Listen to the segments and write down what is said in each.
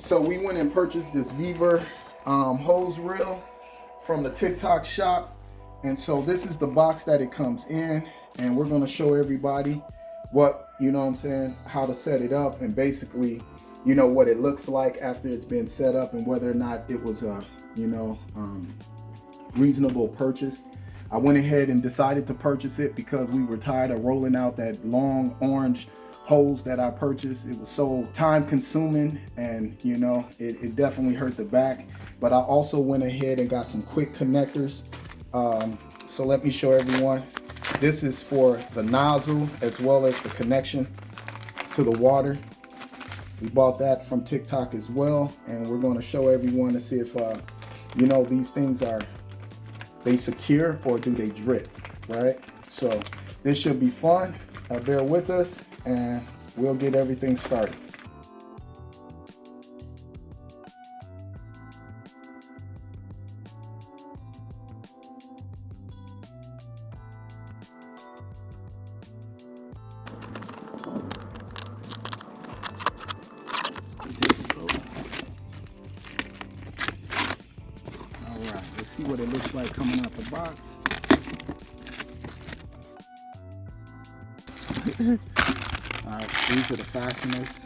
So we went and purchased this Vevor hose reel from the TikTok shop. And so this is the box that it comes in, and we're gonna show everybody what, you know what I'm saying, how to set it up, and basically, you know, what it looks like after it's been set up, and whether or not it was a, you know, reasonable purchase. I went ahead and decided to purchase it because we were tired of rolling out that long orange hose that I purchased. It was so time consuming, and you know, it definitely hurt the back. But I also went ahead and got some quick connectors. So let me show everyone. This is for the nozzle as well as the connection to the water. We bought that from TikTok as well, and we're going to show everyone to see if you know, these things are they secure or do they drip, right? So this should be fun. Bear with us and we'll get everything started. All right, let's see what it looks like coming out the box. All right, these are the fasteners.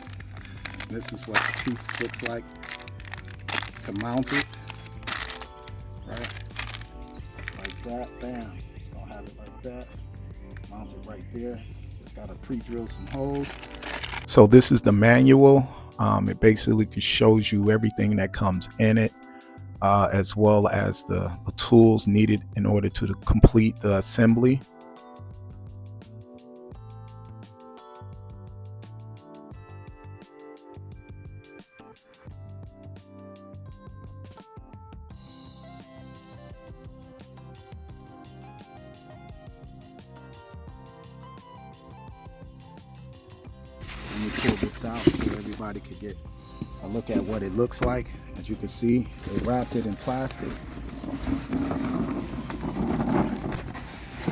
This is what the piece looks like to mount it, right? Like that, bam. Just gonna have it like that. Mount it right there. Just gotta pre-drill some holes. So this is the manual. It basically shows you everything that comes in it, as well as the tools needed in order to complete the assembly. Let me pull this out so everybody could get a look at what it looks like. As you can see, they wrapped it in plastic.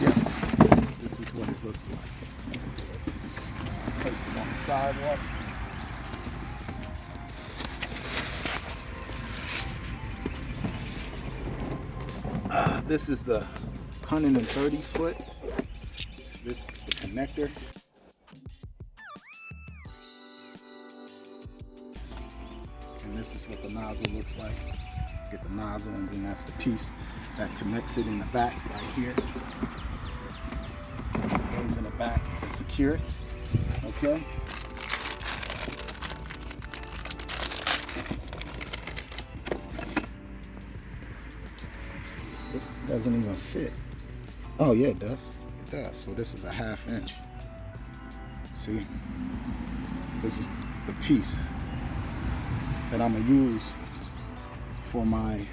Yeah, this is what it looks like. Place it on the sidewalk. This is the 130 foot. This is the connector. And this is what the nozzle looks like. Get the nozzle, and then that's the piece that connects it in the back right here. It goes in the back to secure it. Okay. It doesn't even fit. Oh yeah, it does. It does. So this is a 1/2 inch. See? This is the piece that I'm gonna use for my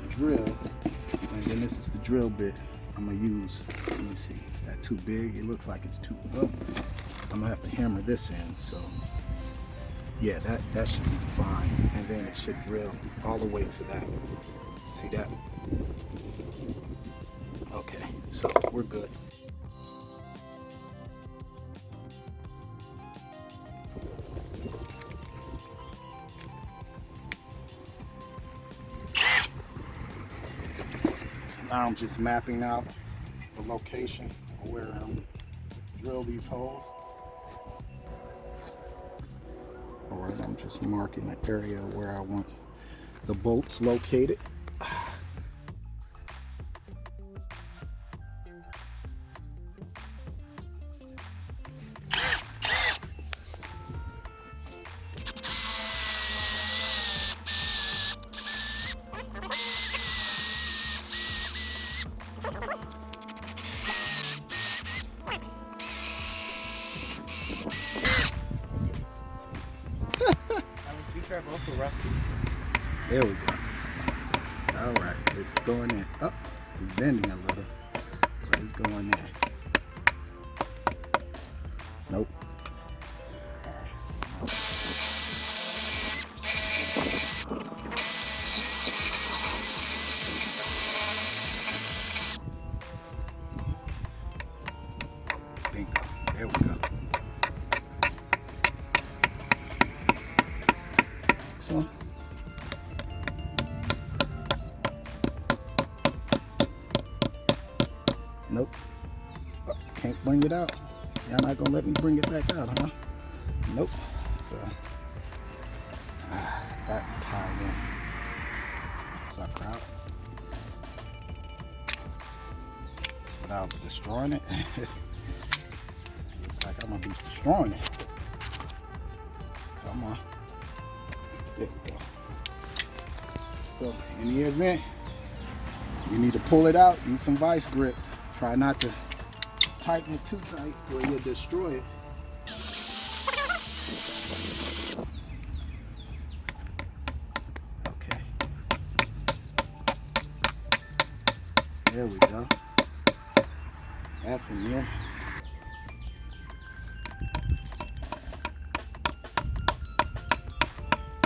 drill, and then this is the drill bit I'm gonna use. Let me see, is that too big? It looks like it's too low. I'm gonna have to hammer this in. So yeah, that should be fine, and then it should drill all the way to that. See that? Okay, so we're good. Now I'm just mapping out the location of where I'm drill these holes. All right, I'm just marking the area where I want the bolts located. There we go. All right, it's going in. Oh, it's bending a little, but it's going in. Nope. Bingo. There we go. This one. Nope. Oh, can't bring it out. Y'all not gonna let me bring it back out, huh? Nope. So that's tied in. Sucker out. Without destroying it. Looks like I'm gonna be destroying it. Come on. There we go. So in the event you need to pull it out, use some vice grips. Try not to tighten it too tight or you'll destroy it. Okay. There we go. That's in there.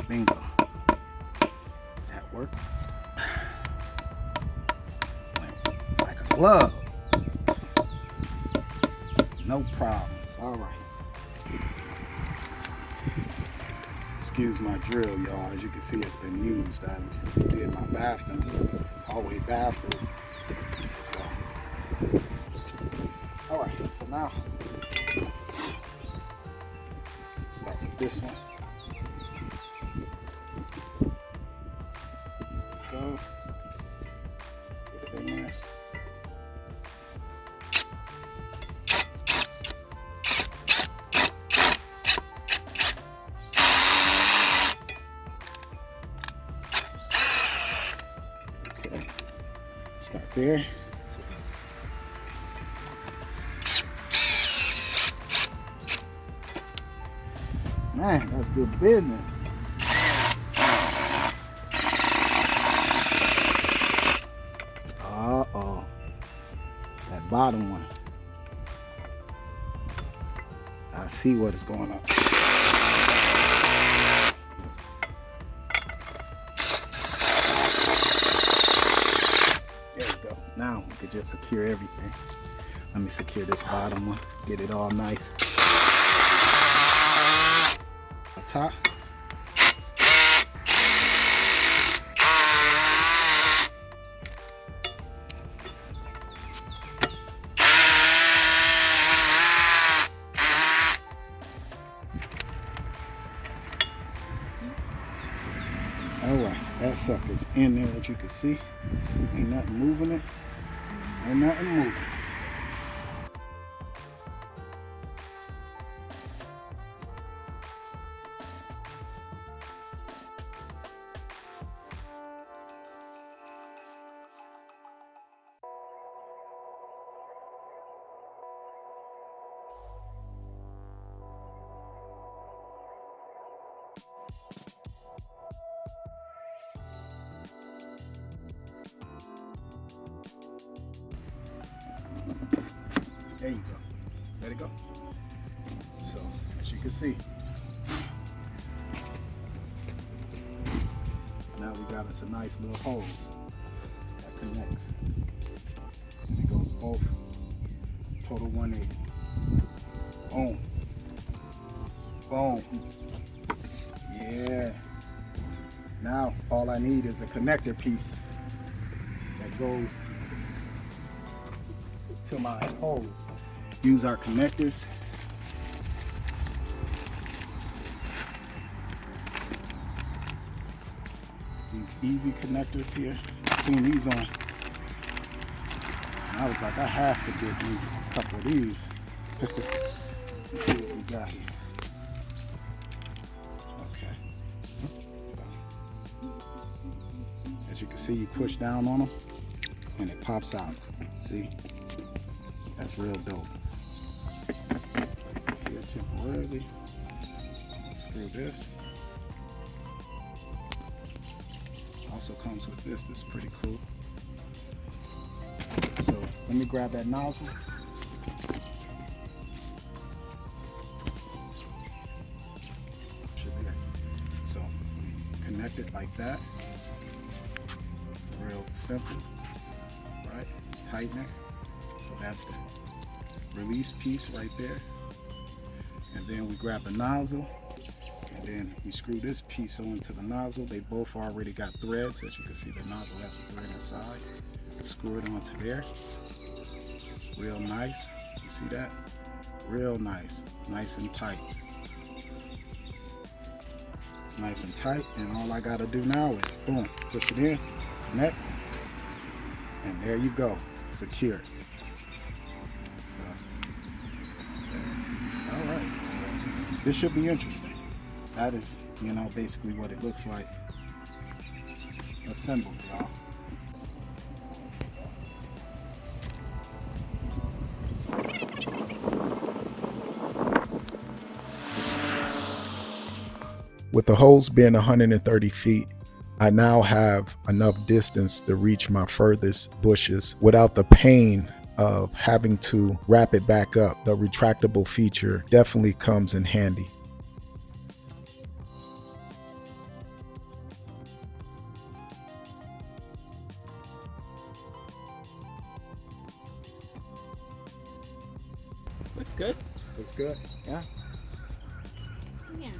Bingo. That worked. Like a glove. No problems. All right. Excuse my drill, y'all. As you can see, it's been used. I did my bathroom, hallway bathroom. So, all right. So now, start with this one. Go. Get it in there. Okay. Start there. Man, that's good business. Uh-oh. That bottom one. I see what is going on. There we go. Now we can just secure everything. Let me secure this bottom one. Get it all nice. Top. All right, that sucker's in there, as you can see. Ain't nothing moving it. Ain't nothing moving. There you go. Let it go. So, as you can see, now we got us a nice little hose that connects. And it goes both, total 180. Boom. Boom. Yeah. Now, all I need is a connector piece that goes to my hose. Use our connectors. These easy connectors here. I've seen these on. And I was like, I have to get these, a couple of these. Let's see what we got here. Okay. As you can see, you push down on them and it pops out. See? That's real dope. Place it here temporarily. Screw this. Also comes with this. This is pretty cool. So let me grab that nozzle. So we connect it like that. Real simple, right? Tighten it. So that's the release piece right there. And then we grab the nozzle and then we screw this piece onto the nozzle. They both already got threads. As you can see, the nozzle has a thread inside. Screw it onto there. real nice. You see that? Real nice, nice and tight. It's nice and tight, and all I gotta do now is boom, push it in, connect, and there you go, secure. So, okay. All right, so this should be interesting. That is, you know, basically what it looks like assembled, y'all. With the hose being 130 feet, I now have enough distance to reach my furthest bushes without the pain of having to wrap it back up. The retractable feature definitely comes in handy. Looks good. Looks good. Yeah. Yeah.